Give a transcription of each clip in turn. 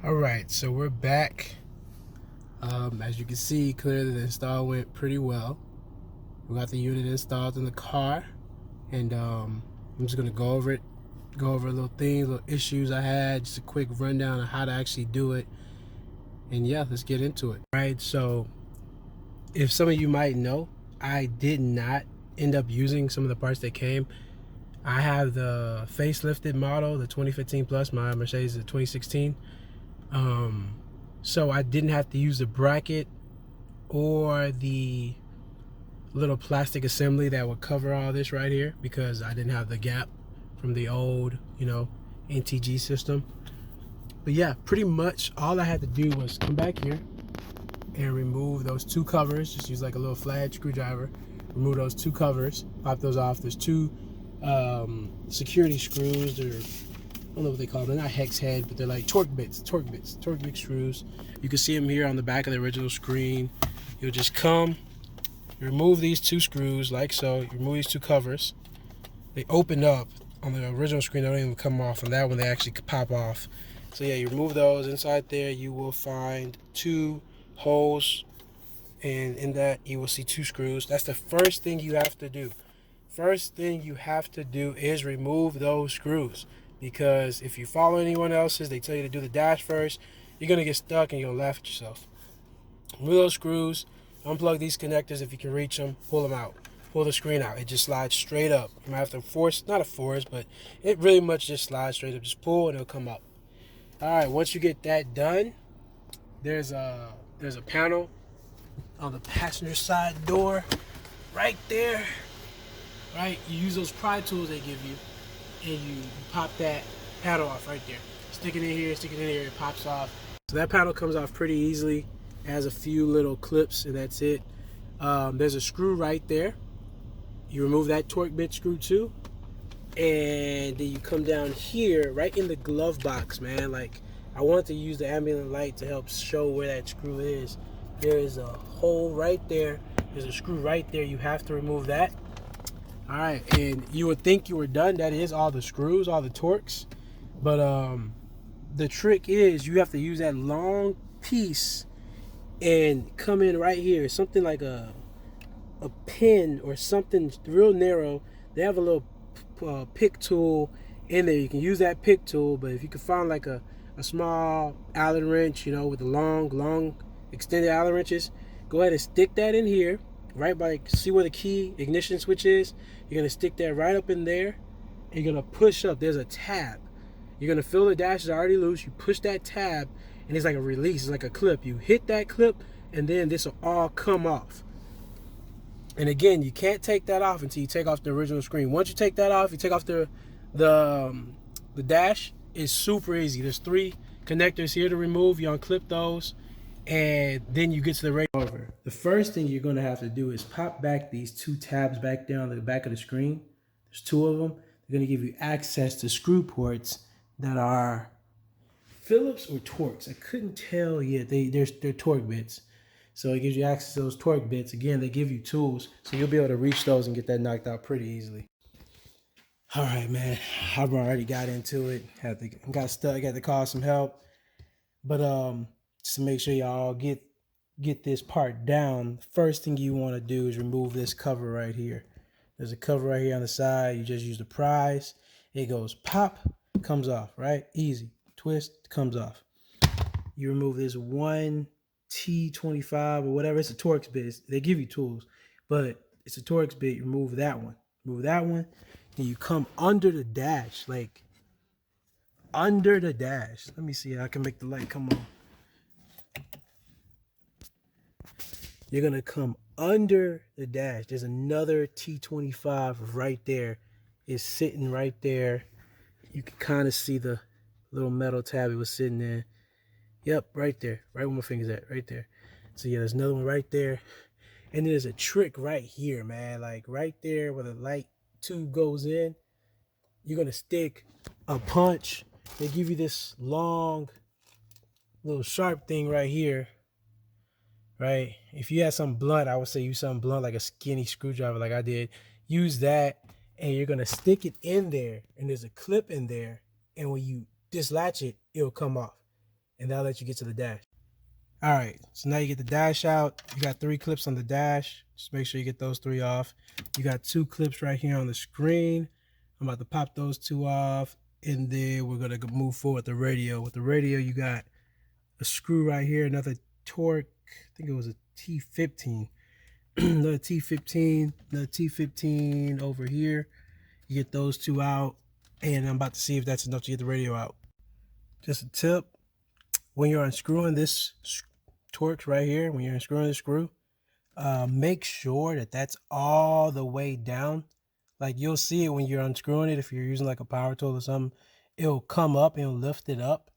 All right, so we're back. As you can see, clearly the install went pretty well. We got the unit installed in the car, and I'm just gonna go over little things, little issues I had, just a quick rundown of how to actually do it. And yeah, let's get into it. All right, so if some of you might know, I did not end up using some of the parts that came. I have the facelifted model, the 2015 Plus, my Mercedes, the 2016. So I didn't have to use the bracket or the little plastic assembly that would cover all this right here, because I didn't have the gap from the old, NTG system. But yeah, pretty much all I had to do was come back here and remove those two covers. Just use like a little flat screwdriver, remove those two covers, pop those off. There's two security screws. I don't know what they call them. They're not hex head, but they're like torque bit screws. You can see them here on the back of the original screen. You'll just come, you remove these two screws like so. You remove these two covers. They open up on the original screen. They don't even come off. On that one, they actually pop off. So yeah, you remove those. Inside there, you will find two holes, and in that, you will see two screws. That's the first thing you have to do. First thing you have to do is remove those screws. Because if you follow anyone else's, they tell you to do the dash first, you're going to get stuck and you're going to laugh at yourself. Remove those screws, unplug these connectors if you can reach them, pull them out. Pull the screen out. It just slides straight up. You might have to force, not a force, but it really much just slides straight up. Just pull and it'll come up. Alright, once you get that done, there's a panel on the passenger side door right there. Right? You use those pry tools they give you, and you pop that panel off right there. Stick it in here, it pops off. So that panel comes off pretty easily. It has a few little clips, and that's it. There's a screw right there. You remove that torque bit screw too, and then you come down here, right in the glove box, man. Like, I wanted to use the ambient light to help show where that screw is. There is a hole right there. There's a screw right there. You have to remove that. All right, and you would think you were done. That is all the screws, all the torques. But the trick is you have to use that long piece and come in right here. Something like a pin or something real narrow. They have a little pick tool in there. You can use that pick tool, but if you can find like a small Allen wrench, with the long extended Allen wrenches, go ahead and stick that in here. Right by, see where the key ignition switch is? You're gonna stick that right up in there, and you're gonna push up. There's a tab. You're gonna feel the dash is already loose. You push that tab, and it's like a release. It's like a clip. You hit that clip, and then this will all come off. And again, you can't take that off until you take off the original screen. Once you take that off, you take off the dash. It's super easy. There's 3 connectors here to remove. You unclip those, and then you get to the radio. The first thing you're going to have to do is pop back these 2 tabs back there on the back of the screen. There's 2 of them. They're going to give you access to screw ports that are Phillips or Torx. I couldn't tell yet. They're torque bits. So it gives you access to those torque bits. Again, they give you tools, so you'll be able to reach those and get that knocked out pretty easily. All right, man. I've already got into it. Got stuck. Had to call some help. But just to make sure y'all get this part down, first thing you want to do is remove this cover right here. There's a cover right here on the side. You just use the prise. It goes pop, comes off, right? Easy. Twist, comes off. You remove this 1T25 or whatever. It's a Torx bit. They give you tools, but it's a Torx bit. You remove that one. Remove that one. Then you come under the dash, like under the dash. Let me see how I can make the light come on. You're going to come under the dash. There's another T25 right there. It's sitting right there. You can kind of see the little metal tab it was sitting in. Yep, right there. Right where my finger's at. Right there. So yeah, there's another one right there. And there's a trick right here, man. Like right there where the light tube goes in. You're going to stick a punch. They give you this long little sharp thing right here. Right? If you had something blunt, I would say use something blunt like a skinny screwdriver like I did. Use that, and you're going to stick it in there, and there's a clip in there, and when you dislatch it, it'll come off. and that'll let you get to the dash. All right, so now you get the dash out. You got 3 clips on the dash. Just make sure you get those 3 off. You got 2 clips right here on the screen. I'm about to pop those 2 off, and then we're gonna move forward with the radio. With the radio, you got a screw right here, another torque. I think it was a T15. Another T15, another T15 over here. You get those 2 out, and I'm about to see if that's enough to get the radio out. Just a tip, when you're unscrewing this torque right here, when you're unscrewing the screw, make sure that that's all the way down. Like, you'll see it when you're unscrewing it. If you're using like a power tool or something, it'll come up, it'll lift it up,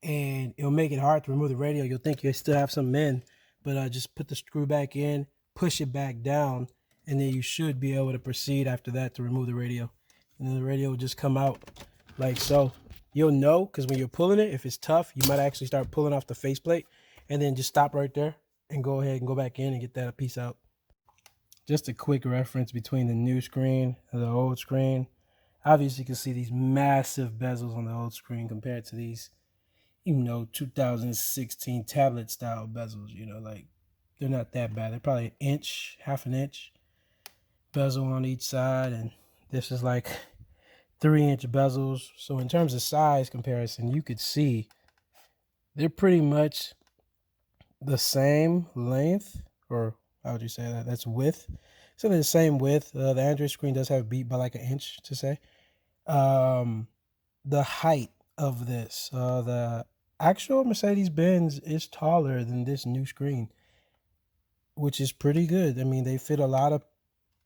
and it'll make it hard to remove the radio. You'll think you still have some in, but just put the screw back in, push it back down, and then you should be able to proceed after that to remove the radio. And then the radio will just come out like so. You'll know because when you're pulling it, if it's tough, you might actually start pulling off the faceplate, and then just stop right there and go ahead and go back in and get that piece out. Just a quick reference between the new screen and the old screen. Obviously, you can see these massive bezels on the old screen compared to these, 2016 tablet style bezels. Like, they're not that bad. They're probably an inch, half an inch bezel on each side, and this is like 3-inch bezels. So in terms of size comparison, you could see they're pretty much the same length, or how would you say that? That's width. So they're the same width. The Android screen does have beat by like an inch to say. The height of this, the actual Mercedes-Benz is taller than this new screen, which is pretty good. I mean, they fit a lot of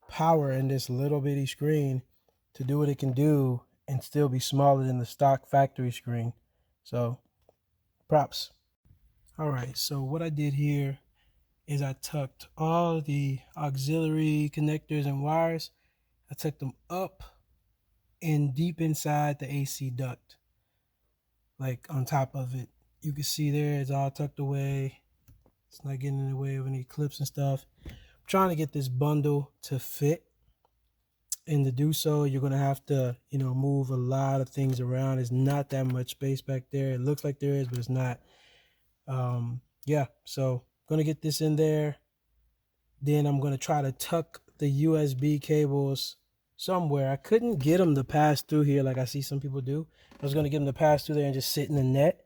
power in this little bitty screen to do what it can do and still be smaller than the stock factory screen. So props. All right, so what I did here is I tucked all the auxiliary connectors and wires. I tucked them up and deep inside the AC duct, like on top of it. You can see there it's all tucked away. It's not getting in the way of any clips and stuff. I'm trying to get this bundle to fit, and to do so, you're gonna have to, move a lot of things around. There's not that much space back there. It looks like there is, but it's not. Yeah, so I'm gonna get this in there. Then I'm gonna try to tuck the USB cables somewhere. I couldn't get them to pass through here like I see some people do. I was gonna get them to pass through there and just sit in the net,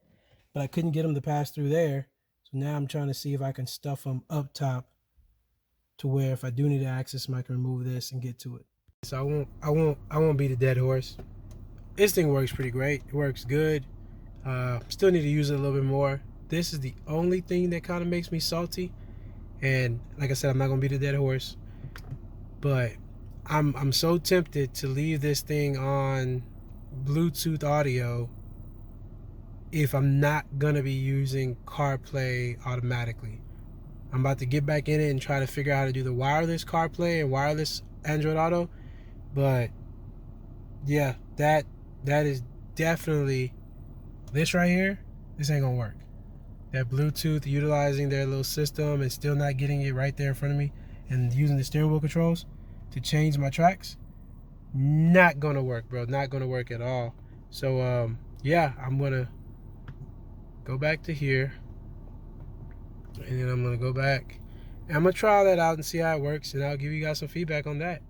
but I couldn't get them to pass through there. So now I'm trying to see if I can stuff them up top to where if I do need to access them, I can remove this and get to it. So I won't beat a dead horse. This thing works pretty great. It works good. Still need to use it a little bit more. This is the only thing that kind of makes me salty. And like I said, I'm not gonna beat a dead horse. But I'm so tempted to leave this thing on Bluetooth audio if I'm not gonna be using CarPlay automatically. I'm about to get back in it and try to figure out how to do the wireless CarPlay and wireless Android Auto. But yeah, that is definitely, this right here, this ain't gonna work. That Bluetooth, utilizing their little system and still not getting it right there in front of me and using the steering wheel controls to change my tracks, not gonna work, bro. Not gonna work at all. So yeah, I'm gonna go back to here, and then I'm gonna go back and I'm gonna try that out and see how it works, and I'll give you guys some feedback on that.